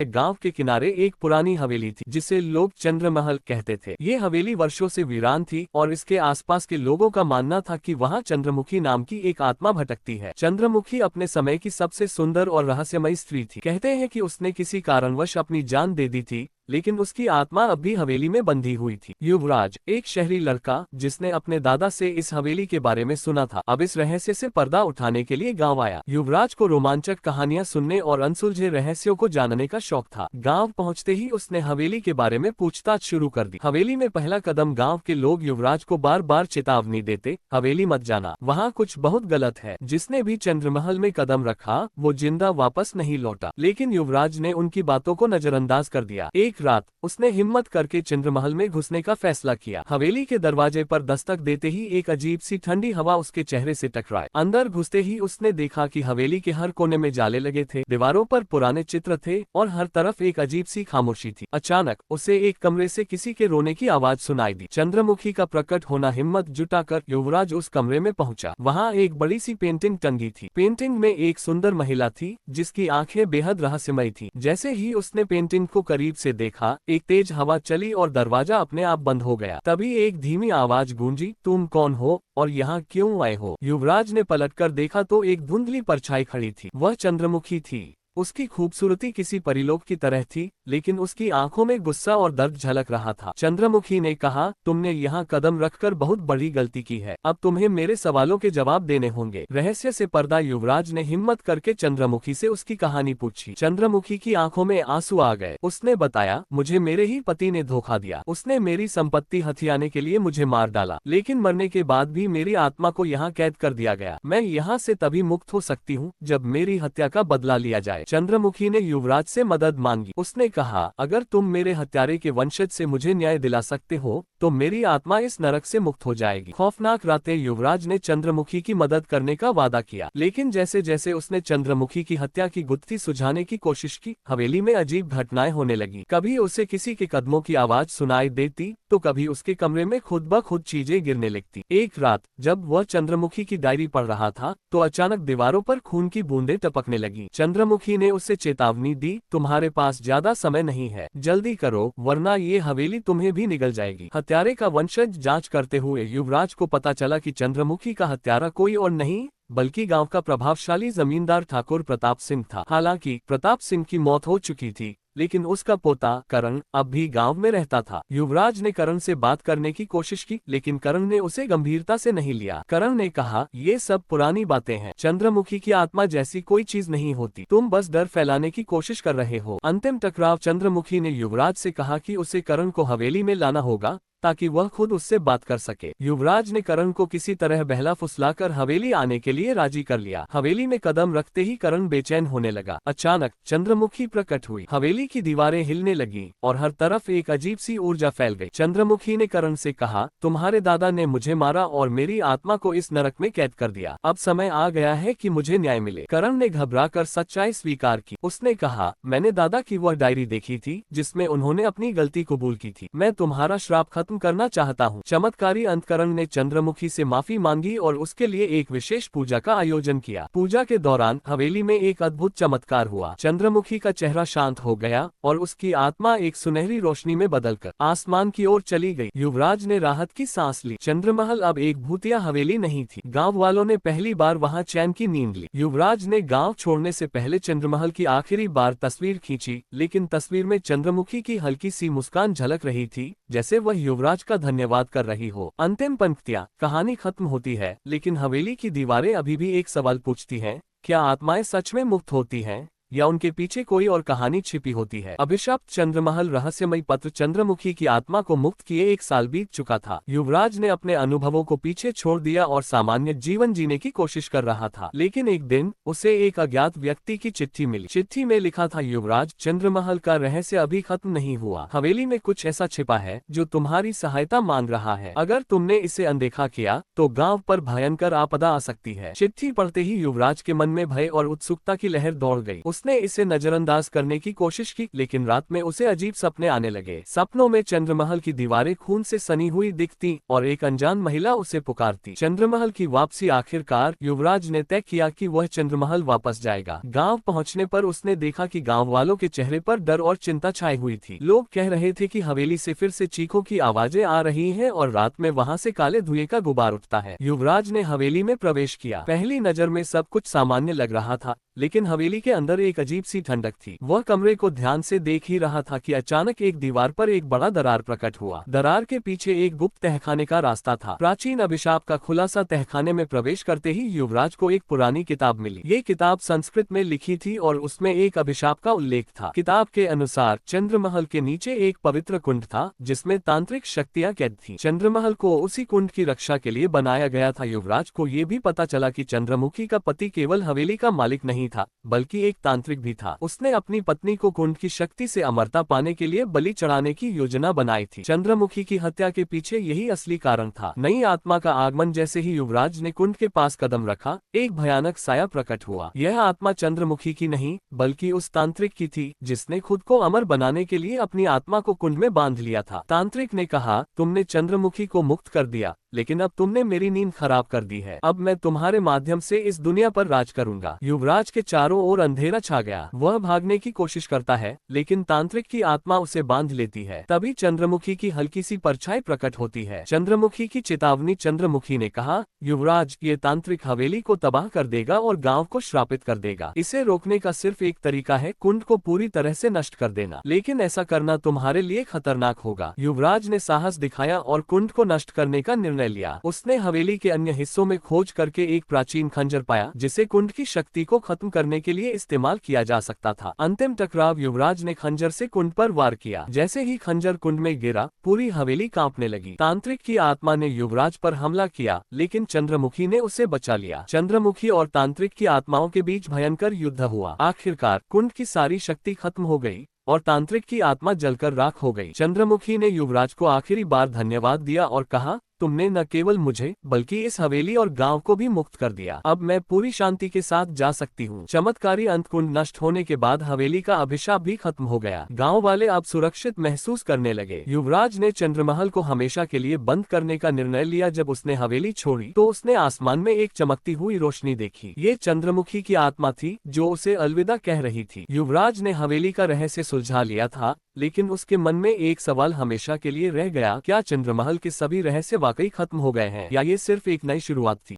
गांव के किनारे एक पुरानी हवेली थी जिसे लोग चंद्रमहल कहते थे। ये हवेली वर्षों से वीरान थी और इसके आसपास के लोगों का मानना था कि वहां चंद्रमुखी नाम की एक आत्मा भटकती है। चंद्रमुखी अपने समय की सबसे सुंदर और रहस्यमयी स्त्री थी। कहते हैं कि उसने किसी कारणवश अपनी जान दे दी थी, लेकिन उसकी आत्मा अब भी हवेली में बंधी हुई थी। युवराज, एक शहरी लड़का जिसने अपने दादा से इस हवेली के बारे में सुना था, अब इस रहस्य से पर्दा उठाने के लिए गांव आया। युवराज को रोमांचक कहानियां सुनने और अनसुलझे रहस्यों को जानने का शौक था। गांव पहुंचते ही उसने हवेली के बारे में पूछताछ शुरू कर दी। हवेली में पहला कदम गाँव के लोग युवराज को बार बार चेतावनी देते, हवेली मत जाना, वहाँ कुछ बहुत गलत है। जिसने भी चंद्रमहल में कदम रखा वो जिंदा वापस नहीं लौटा। लेकिन युवराज ने उनकी बातों को नजरअंदाज कर दिया। एक रात उसने हिम्मत करके चंद्रमहल में घुसने का फैसला किया। हवेली के दरवाजे पर दस्तक देते ही एक अजीब सी ठंडी हवा उसके चेहरे से टकराई। अंदर घुसते ही उसने देखा कि हवेली के हर कोने में जाले लगे थे, दीवारों पर पुराने चित्र थे और हर तरफ एक अजीब सी खामोशी थी। अचानक उसे एक कमरे से किसी के रोने की आवाज सुनाई दी। चंद्रमुखी का प्रकट होना हिम्मत जुटाकर युवराज उस कमरे में पहुंचा। वहां एक बड़ी सी पेंटिंग टंगी थी। पेंटिंग में एक सुंदर महिला थी जिसकी आंखें बेहद रहस्यमयी थी। जैसे ही उसने पेंटिंग को करीब से देखा, एक तेज हवा चली और दरवाजा अपने आप बंद हो गया। तभी एक धीमी आवाज गूंजी, तुम कौन हो और यहाँ क्यों आए हो? युवराज ने पलटकर देखा तो एक धुंधली परछाई खड़ी थी। वह चंद्रमुखी थी। उसकी खूबसूरती किसी परिलोक की तरह थी, लेकिन उसकी आंखों में गुस्सा और दर्द झलक रहा था। चंद्रमुखी ने कहा, तुमने यहाँ कदम रखकर बहुत बड़ी गलती की है। अब तुम्हें मेरे सवालों के जवाब देने होंगे। रहस्य से पर्दा युवराज ने हिम्मत करके चंद्रमुखी से उसकी कहानी पूछी। चंद्रमुखी की आंखों में आंसू आ गए। उसने बताया, मुझे मेरे ही पति ने धोखा दिया। उसने मेरी संपत्ति हथियाने के लिए मुझे मार डाला, लेकिन मरने के बाद भी मेरी आत्मा को यहाँ कैद कर दिया गया। मैं यहाँ से तभी मुक्त हो सकती हूँ जब मेरी हत्या का बदला लिया जाए। चंद्रमुखी ने युवराज से मदद मांगी। उसने कहा, अगर तुम मेरे हत्यारे के वंशज से मुझे न्याय दिला सकते हो तो मेरी आत्मा इस नरक से मुक्त हो जाएगी। खौफनाक रातें युवराज ने चंद्रमुखी की मदद करने का वादा किया, लेकिन जैसे जैसे उसने चंद्रमुखी की हत्या की गुत्थी सुलझाने की कोशिश की, हवेली में अजीब घटनाएं होने लगी। कभी उसे किसी के कदमों की आवाज सुनाई देती तो कभी उसके कमरे में खुद ब खुद चीजें गिरने लगती। एक रात जब वह चंद्रमुखी की डायरी पढ़ रहा था तो अचानक दीवारों पर खून की बूंदें टपकने लगी। चंद्रमुखी ने उसे चेतावनी दी, तुम्हारे पास ज्यादा समय नहीं है, जल्दी करो वरना ये हवेली तुम्हें भी निगल जाएगी। हत्यारे का वंशज जांच करते हुए युवराज को पता चला कि चंद्रमुखी का हत्यारा कोई और नहीं बल्कि गांव का प्रभावशाली जमींदार ठाकुर प्रताप सिंह था। हालांकि प्रताप सिंह की मौत हो चुकी थी, लेकिन उसका पोता करण अब भी गांव में रहता था। युवराज ने करण से बात करने की कोशिश की, लेकिन करण ने उसे गंभीरता से नहीं लिया। करण ने कहा, ये सब पुरानी बातें हैं, चंद्रमुखी की आत्मा जैसी कोई चीज नहीं होती, तुम बस डर फैलाने की कोशिश कर रहे हो। अंतिम टकराव चंद्रमुखी ने युवराज से कहा कि उसे करण को हवेली में लाना होगा ताकि वह खुद उससे बात कर सके। युवराज ने करण को किसी तरह बहला फुसलाकर हवेली आने के लिए राजी कर लिया। हवेली में कदम रखते ही करण बेचैन होने लगा। अचानक चंद्रमुखी प्रकट हुई। हवेली की दीवारें हिलने लगी और हर तरफ एक अजीब सी ऊर्जा फैल गई। चंद्रमुखी ने करण से कहा, तुम्हारे दादा ने मुझे मारा और मेरी आत्मा को इस नरक में कैद कर दिया। अब समय आ गया है कि मुझे न्याय मिले। करण ने घबराकर सच्चाई स्वीकार की। उसने कहा, मैंने दादा की वह डायरी देखी थी जिसमें उन्होंने अपनी गलती कबूल की थी। मैं तुम्हारा श्राप खत्म करना चाहता हूँ। चमत्कारी अंतकरण ने चंद्रमुखी से माफी मांगी और उसके लिए एक विशेष पूजा का आयोजन किया। पूजा के दौरान हवेली में एक अद्भुत चमत्कार हुआ। चंद्रमुखी का चेहरा शांत हो गया और उसकी आत्मा एक सुनहरी रोशनी में बदलकर आसमान की ओर चली गई। युवराज ने राहत की सांस ली। चंद्रमहल अब एक भूतिया हवेली नहीं थी। गाँव वालों ने पहली बार वहाँ चैन की नींद ली। युवराज ने गाँव छोड़ने से पहले चंद्रमहल की आखिरी बार तस्वीर खींची, लेकिन तस्वीर में चंद्रमुखी की हल्की सी मुस्कान झलक रही थी, जैसे वह युवराज का धन्यवाद कर रही हो। अंतिम पंक्तियां, कहानी खत्म होती है, लेकिन हवेली की दीवारें अभी भी एक सवाल पूछती हैं, क्या आत्माएं सच में मुक्त होती हैं या उनके पीछे कोई और कहानी छिपी होती है? अभिशप्त चंद्रमहल रहस्यमय पत्र। चंद्रमुखी की आत्मा को मुक्त किए 1 साल बीत चुका था। युवराज ने अपने अनुभवों को पीछे छोड़ दिया और सामान्य जीवन जीने की कोशिश कर रहा था। लेकिन एक दिन उसे एक अज्ञात व्यक्ति की चिट्ठी मिली। चिट्ठी में लिखा था, युवराज, चंद्रमहल का रहस्य अभी खत्म नहीं हुआ। हवेली में कुछ ऐसा छिपा है जो तुम्हारी सहायता मांग रहा है। अगर तुमने इसे अनदेखा किया तो गाँव पर भयंकर आपदा आ सकती है। चिट्ठी पढ़ते ही युवराज के मन में भय और उत्सुकता की लहर दौड़ गई। उसने इसे नजरअंदाज करने की कोशिश की, लेकिन रात में उसे अजीब सपने आने लगे। सपनों में चंद्रमहल की दीवारें खून से सनी हुई दिखती और एक अनजान महिला उसे पुकारती। चंद्रमहल की वापसी आखिरकार युवराज ने तय किया कि वह चंद्रमहल वापस जाएगा। गांव पहुंचने पर उसने देखा कि गांव वालों के चेहरे पर डर और चिंता छाई हुई थी। लोग कह रहे थे कि हवेली से फिर से चीखों की आवाजें आ रही हैं और रात में वहां से काले धुएं का गुबार उठता है। युवराज ने हवेली में प्रवेश किया। पहली नजर में सब कुछ सामान्य लग रहा था, लेकिन हवेली के अंदर एक अजीब सी ठंडक थी। वह कमरे को ध्यान से देख ही रहा था कि अचानक एक दीवार पर एक बड़ा दरार प्रकट हुआ। दरार के पीछे एक गुप्त तहखाने का रास्ता था। प्राचीन अभिशाप का खुलासा। तहखाने में प्रवेश करते ही युवराज को एक पुरानी किताब मिली। ये किताब संस्कृत में लिखी थी और उसमें एक अभिशाप का उल्लेख था। किताब के अनुसार चंद्रमहल के नीचे एक पवित्र कुंड था जिसमें तांत्रिक शक्तियां कैद थीं। चंद्रमहल को उसी कुंड की रक्षा के लिए बनाया गया था। युवराज को ये भी पता चला कि चंद्रमुखी का पति केवल हवेली का मालिक नहीं था, बल्कि एक तांत्रिक भी था। उसने अपनी पत्नी को कुंड की शक्ति से अमरता पाने के लिए बलि चढ़ाने की योजना बनाई थी। चंद्रमुखी की हत्या के पीछे यही असली कारण था। नई आत्मा का आगमन। जैसे ही युवराज ने कुंड के पास कदम रखा, एक भयानक साया प्रकट हुआ। यह आत्मा चंद्रमुखी की नहीं, बल्कि उस तांत्रिक की थी जिसने खुद को अमर बनाने के लिए अपनी आत्मा को कुंड में बांध लिया था। तांत्रिक ने कहा, तुमने चंद्रमुखी को मुक्त कर दिया, लेकिन अब तुमने मेरी नींद खराब कर दी है। अब मैं तुम्हारे माध्यम से इस दुनिया पर राज करूंगा। युवराज के चारों ओर अंधेरा छा गया। वह भागने की कोशिश करता है, लेकिन तांत्रिक की आत्मा उसे बांध लेती है। तभी चंद्रमुखी की हल्की सी परछाई प्रकट होती है। चंद्रमुखी की चेतावनी। चंद्रमुखी ने कहा, युवराज, ये तांत्रिक हवेली को तबाह कर देगा और गांव को श्रापित कर देगा। इसे रोकने का सिर्फ एक तरीका है, कुंड को पूरी तरह से नष्ट कर देना। लेकिन ऐसा करना तुम्हारे लिए खतरनाक होगा। युवराज ने साहस दिखाया और कुंड को नष्ट करने का निर्णय लिया। उसने हवेली के अन्य हिस्सों में खोज करके एक प्राचीन खंजर पाया, जिसे कुंड की शक्ति को खत्म करने के लिए इस्तेमाल किया जा सकता था। अंतिम टकराव। युवराज ने खंजर से कुंड पर वार किया। जैसे ही खंजर कुंड में गिरा, पूरी हवेली कांपने लगी। तांत्रिक की आत्मा ने युवराज पर हमला किया, लेकिन चंद्रमुखी ने उसे बचा लिया। चंद्रमुखी और तांत्रिक की आत्माओं के बीच भयंकर युद्ध हुआ। आखिरकार कुंड की सारी शक्ति खत्म हो गई और तांत्रिक की आत्मा जलकर राख हो गई। चंद्रमुखी ने युवराज को आखिरी बार धन्यवाद दिया और कहा, तुमने न केवल मुझे बल्कि इस हवेली और गांव को भी मुक्त कर दिया। अब मैं पूरी शांति के साथ जा सकती हूँ। चमत्कारी अंत। कुंड नष्ट होने के बाद हवेली का अभिशाप भी खत्म हो गया। गांव वाले अब सुरक्षित महसूस करने लगे। युवराज ने चंद्रमहल को हमेशा के लिए बंद करने का निर्णय लिया। जब उसने हवेली छोड़ी तो उसने आसमान में एक चमकती हुई रोशनी देखी। ये चंद्रमुखी की आत्मा थी जो उसे अलविदा कह रही थी। युवराज ने हवेली का रहस्य सुलझा लिया था, लेकिन उसके मन में एक सवाल हमेशा के लिए रह गया, क्या चंद्रमहल के सभी रहस्य वाकई खत्म हो गए हैं या ये सिर्फ एक नई शुरुआत थी।